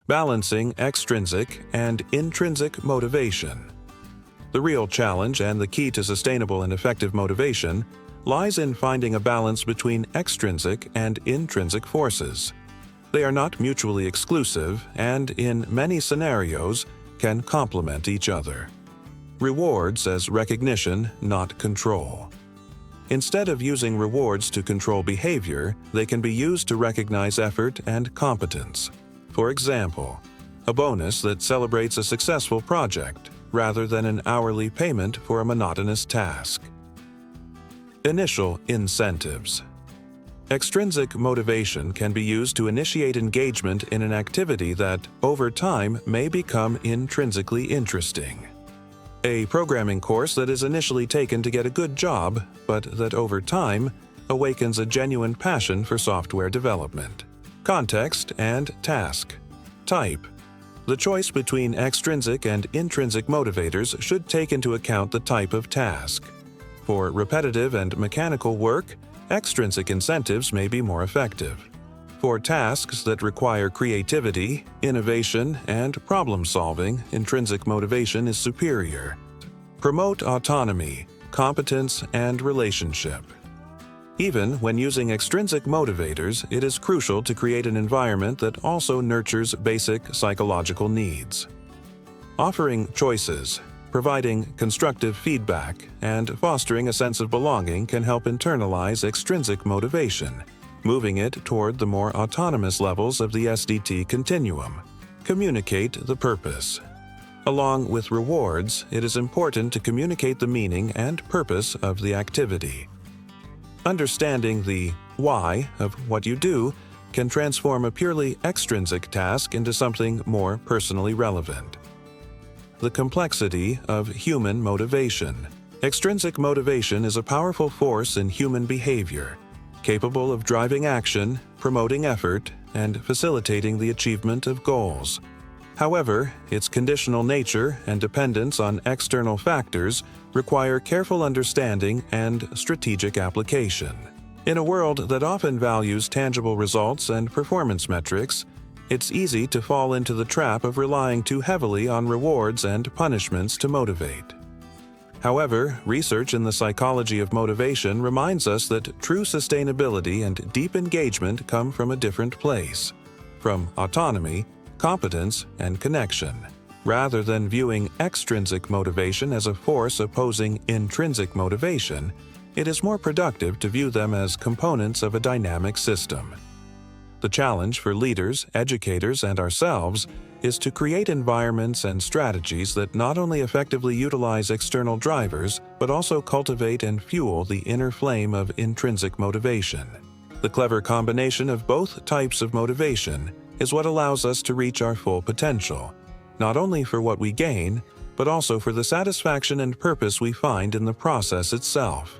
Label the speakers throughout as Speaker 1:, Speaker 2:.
Speaker 1: Balancing extrinsic and intrinsic motivation. The real challenge and the key to sustainable and effective motivation lies in finding a balance between extrinsic and intrinsic forces. They are not mutually exclusive and, in many scenarios, can complement each other. Rewards as recognition, not control. Instead of using rewards to control behavior, they can be used to recognize effort and competence. For example, a bonus that celebrates a successful project rather than an hourly payment for a monotonous task. Initial incentives. Extrinsic motivation can be used to initiate engagement in an activity that, over time, may become intrinsically interesting. A programming course that is initially taken to get a good job, but that over time awakens a genuine passion for software development. Context and task. Type. The choice between extrinsic and intrinsic motivators should take into account the type of task. For repetitive and mechanical work, extrinsic incentives may be more effective. For tasks that require creativity, innovation, and problem-solving, intrinsic motivation is superior. Promote autonomy, competence, and relationship. Even when using extrinsic motivators, it is crucial to create an environment that also nurtures basic psychological needs. Offering choices, providing constructive feedback, and fostering a sense of belonging can help internalize extrinsic motivation, moving it toward the more autonomous levels of the SDT continuum. Communicate the purpose. Along with rewards, it is important to communicate the meaning and purpose of the activity. Understanding the why of what you do can transform a purely extrinsic task into something more personally relevant. The complexity of human motivation. Extrinsic motivation is a powerful force in human behavior, capable of driving action, promoting effort, and facilitating the achievement of goals. However, its conditional nature and dependence on external factors require careful understanding and strategic application. In a world that often values tangible results and performance metrics, it's easy to fall into the trap of relying too heavily on rewards and punishments to motivate. However, research in the psychology of motivation reminds us that true sustainability and deep engagement come from a different place, from autonomy, competence, and connection. Rather than viewing extrinsic motivation as a force opposing intrinsic motivation, it is more productive to view them as components of a dynamic system. The challenge for leaders, educators, and ourselves is to create environments and strategies that not only effectively utilize external drivers, but also cultivate and fuel the inner flame of intrinsic motivation. The clever combination of both types of motivation is what allows us to reach our full potential, not only for what we gain, but also for the satisfaction and purpose we find in the process itself.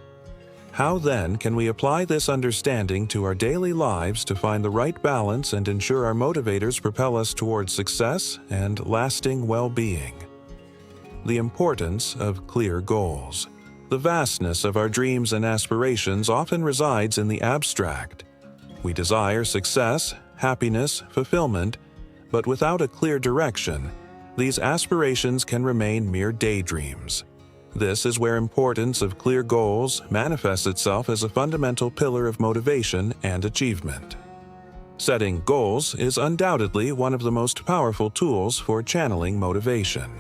Speaker 1: How then can we apply this understanding to our daily lives to find the right balance and ensure our motivators propel us towards success and lasting well-being? The importance of clear goals. The vastness of our dreams and aspirations often resides in the abstract. We desire success, happiness, fulfillment, but without a clear direction, these aspirations can remain mere daydreams. This is where importance of clear goals manifests itself as a fundamental pillar of motivation and achievement. Setting goals is undoubtedly one of the most powerful tools for channeling motivation.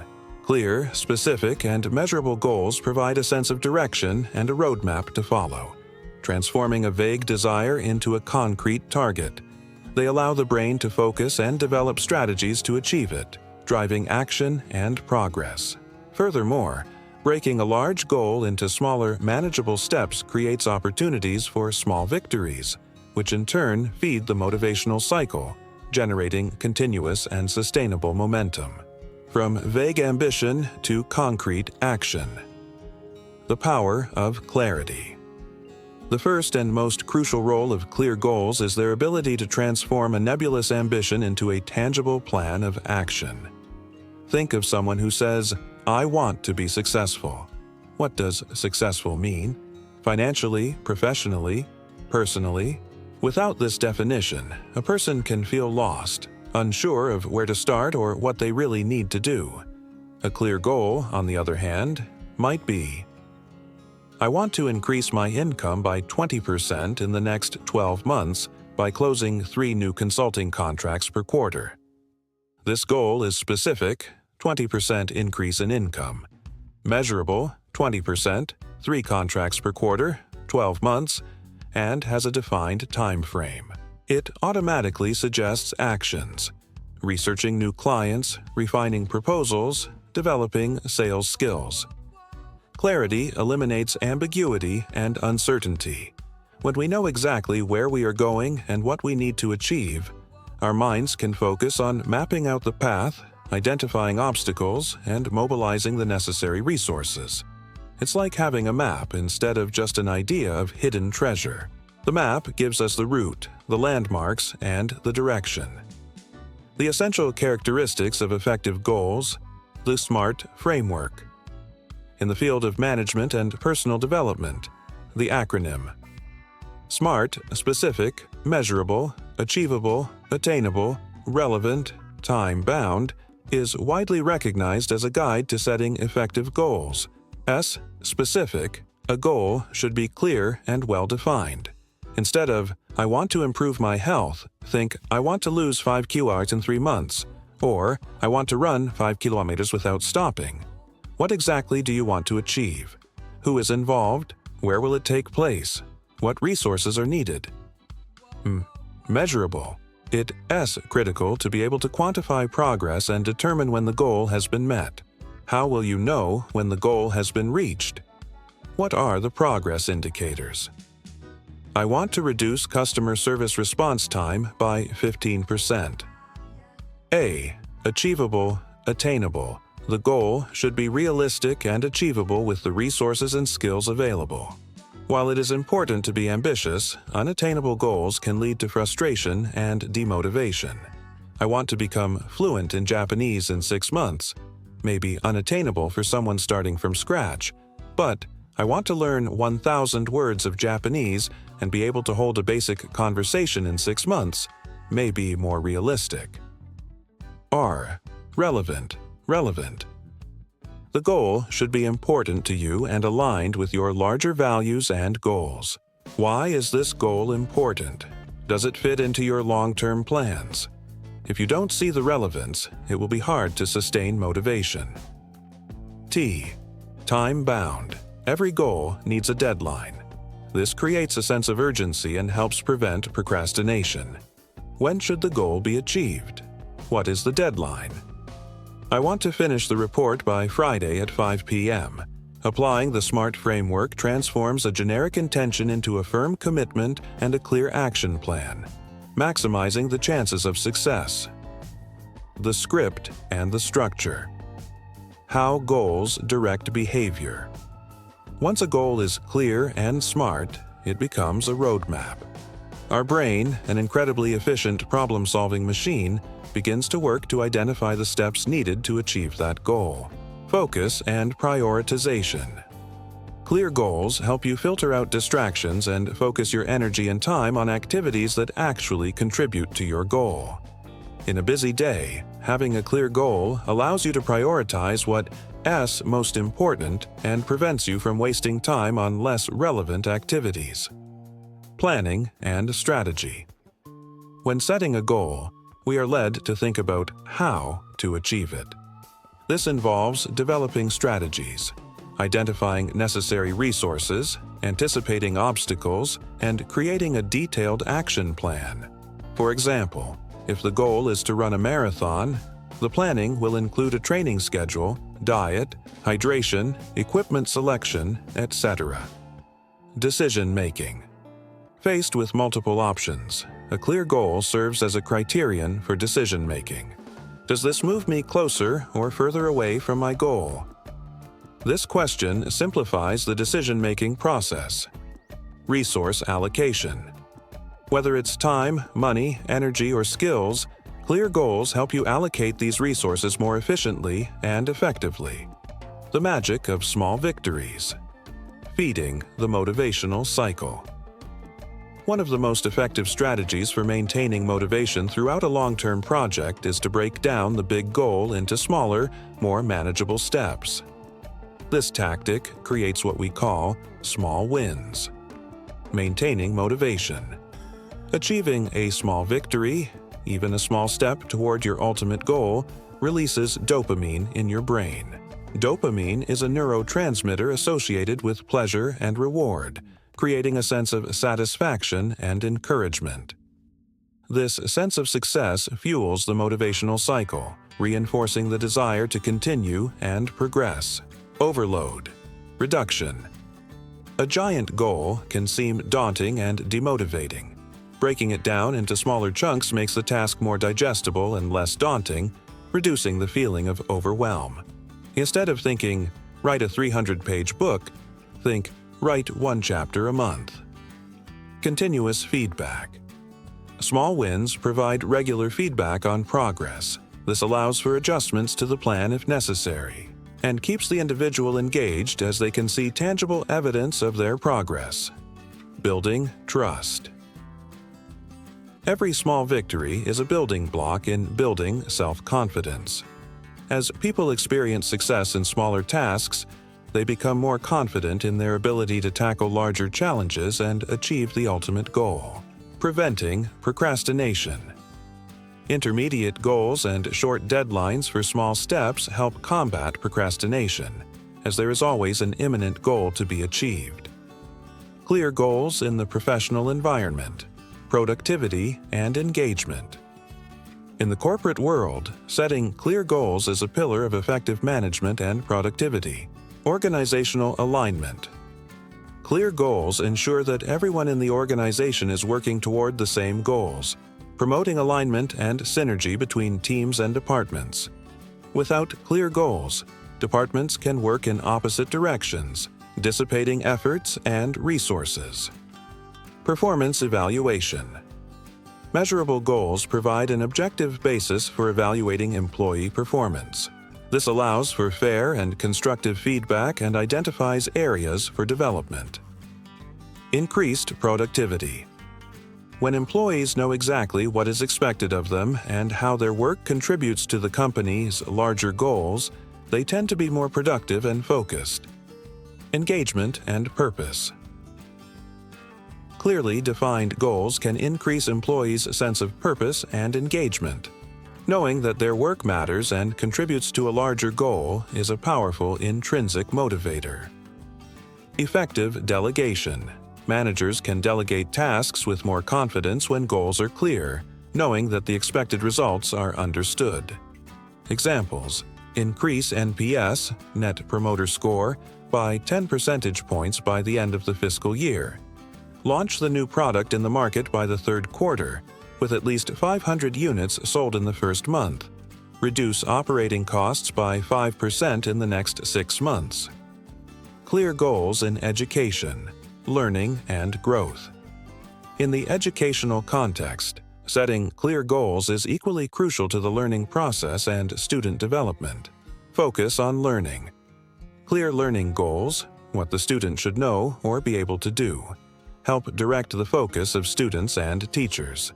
Speaker 1: Clear, specific, and measurable goals provide a sense of direction and a roadmap to follow, transforming a vague desire into a concrete target. They allow the brain to focus and develop strategies to achieve it, driving action and progress. Furthermore, breaking a large goal into smaller, manageable steps creates opportunities for small victories, which in turn feed the motivational cycle, generating continuous and sustainable momentum. From vague ambition to concrete action. The power of clarity. The first and most crucial role of clear goals is their ability to transform a nebulous ambition into a tangible plan of action. Think of someone who says, "I want to be successful." What does successful mean? Financially, professionally, personally? Without this definition, a person can feel lost, unsure of where to start or what they really need to do. A clear goal, on the other hand, might be: I want to increase my income by 20% in the next 12 months by closing 3 new consulting contracts per quarter. This goal is specific, 20% increase in income; measurable, 20%, 3 contracts per quarter, 12 months, and has a defined time frame. It automatically suggests actions: researching new clients, refining proposals, developing sales skills. Clarity eliminates ambiguity and uncertainty. When we know exactly where we are going and what we need to achieve, our minds can focus on mapping out the path, identifying obstacles, and mobilizing the necessary resources. It's like having a map instead of just an idea of hidden treasure. The map gives us the route, the landmarks, and the direction. The essential characteristics of effective goals: the SMART framework. In the field of management and personal development, the acronym SMART: specific, measurable, achievable, attainable, relevant, time-bound, is widely recognized as a guide to setting effective goals. S, specific, a goal should be clear and well-defined. Instead of, I want to improve my health, think, I want to lose 5 kg in 3 months, or I want to run 5 kilometers without stopping. What exactly do you want to achieve? Who is involved? Where will it take place? What resources are needed? Measurable. It is critical to be able to quantify progress and determine when the goal has been met. How will you know when the goal has been reached? What are the progress indicators? I want to reduce customer service response time by 15%. A. Achievable, attainable. The goal should be realistic and achievable with the resources and skills available. While it is important to be ambitious, unattainable goals can lead to frustration and demotivation. I want to become fluent in Japanese in 6 months. May be unattainable for someone starting from scratch, but I want to learn 1,000 words of Japanese and be able to hold a basic conversation in 6 months may be more realistic. R. Relevant. Relevant. The goal should be important to you and aligned with your larger values and goals. Why is this goal important? Does it fit into your long-term plans? If you don't see the relevance, it will be hard to sustain motivation. T. Time-bound. Every goal needs a deadline. This creates a sense of urgency and helps prevent procrastination. When should the goal be achieved? What is the deadline? I want to finish the report by Friday at 5 p.m. Applying the SMART framework transforms a generic intention into a firm commitment and a clear action plan, maximizing the chances of success. The script and the structure. How goals direct behavior. Once a goal is clear and SMART, it becomes a roadmap. Our brain, an incredibly efficient problem-solving machine, begins to work to identify the steps needed to achieve that goal. Focus and prioritization. Clear goals help you filter out distractions and focus your energy and time on activities that actually contribute to your goal. In a busy day, having a clear goal allows you to prioritize what is most important and prevents you from wasting time on less relevant activities. Planning and strategy. When setting a goal, we are led to think about how to achieve it. This involves developing strategies, identifying necessary resources, anticipating obstacles, and creating a detailed action plan. For example, if the goal is to run a marathon, the planning will include a training schedule, diet, hydration, equipment selection, etc. Decision-making. Faced with multiple options, a clear goal serves as a criterion for decision-making. Does this move me closer or further away from my goal? This question simplifies the decision-making process. Resource allocation. Whether it's time, money, energy, or skills, clear goals help you allocate these resources more efficiently and effectively. The magic of small victories. Feeding the motivational cycle. One of the most effective strategies for maintaining motivation throughout a long-term project is to break down the big goal into smaller, more manageable steps. This tactic creates what we call small wins. Maintaining motivation. Achieving a small victory, even a small step toward your ultimate goal, releases dopamine in your brain. Dopamine is a neurotransmitter associated with pleasure and reward, creating a sense of satisfaction and encouragement. This sense of success fuels the motivational cycle, reinforcing the desire to continue and progress. Overload. Reduction. A giant goal can seem daunting and demotivating. Breaking it down into smaller chunks makes the task more digestible and less daunting, reducing the feeling of overwhelm. Instead of thinking, write a 300-page book, think, write one chapter a month. Continuous feedback. Small wins provide regular feedback on progress. This allows for adjustments to the plan if necessary, and keeps the individual engaged as they can see tangible evidence of their progress. Building trust. Every small victory is a building block in building self-confidence. As people experience success in smaller tasks, they become more confident in their ability to tackle larger challenges and achieve the ultimate goal. Preventing procrastination. Intermediate goals and short deadlines for small steps help combat procrastination, as there is always an imminent goal to be achieved. Clear goals in the professional environment. Productivity and engagement. In the corporate world, setting clear goals is a pillar of effective management and productivity. Organizational alignment. Clear goals ensure that everyone in the organization is working toward the same goals, promoting alignment and synergy between teams and departments. Without clear goals, departments can work in opposite directions, dissipating efforts and resources. Performance evaluation. Measurable goals provide an objective basis for evaluating employee performance. This allows for fair and constructive feedback and identifies areas for development. Increased productivity. When employees know exactly what is expected of them and how their work contributes to the company's larger goals, they tend to be more productive and focused. Engagement and purpose. Clearly defined goals can increase employees' sense of purpose and engagement. Knowing that their work matters and contributes to a larger goal is a powerful intrinsic motivator. Effective delegation. Managers can delegate tasks with more confidence when goals are clear, knowing that the expected results are understood. Examples: increase NPS, Net Promoter Score, by 10 percentage points by the end of the fiscal year. Launch the new product in the market by the third quarter, with at least 500 units sold in the first month. Reduce operating costs by 5% in the next 6 months. Clear goals in education, learning, and growth. In the educational context, setting clear goals is equally crucial to the learning process and student development. Focus on learning. Clear learning goals, what the student should know or be able to do, help direct the focus of students and teachers.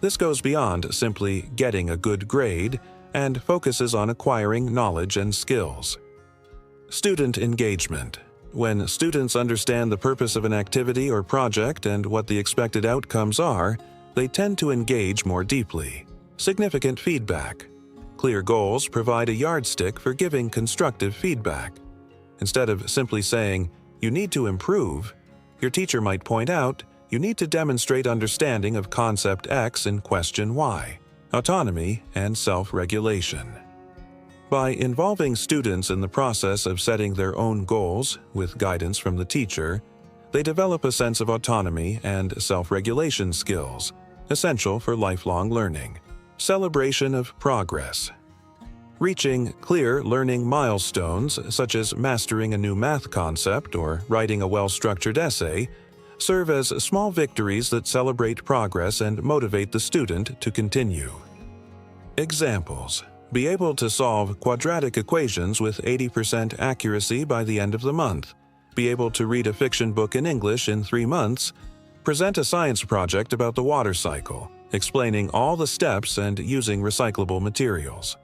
Speaker 1: This goes beyond simply getting a good grade and focuses on acquiring knowledge and skills. Student engagement. When students understand the purpose of an activity or project and what the expected outcomes are, they tend to engage more deeply. Significant feedback. Clear goals provide a yardstick for giving constructive feedback. Instead of simply saying, "You need to improve," your teacher might point out, "You need to demonstrate understanding of concept X in question Y," autonomy and self-regulation. By involving students in the process of setting their own goals, with guidance from the teacher, they develop a sense of autonomy and self-regulation skills, essential for lifelong learning. Celebration of progress. Reaching clear learning milestones, such as mastering a new math concept or writing a well-structured essay, serve as small victories that celebrate progress and motivate the student to continue. Examples: be able to solve quadratic equations with 80% accuracy by the end of the month, be able to read a fiction book in English in 3 months, Present a science project about the water cycle, explaining all the steps and using recyclable materials.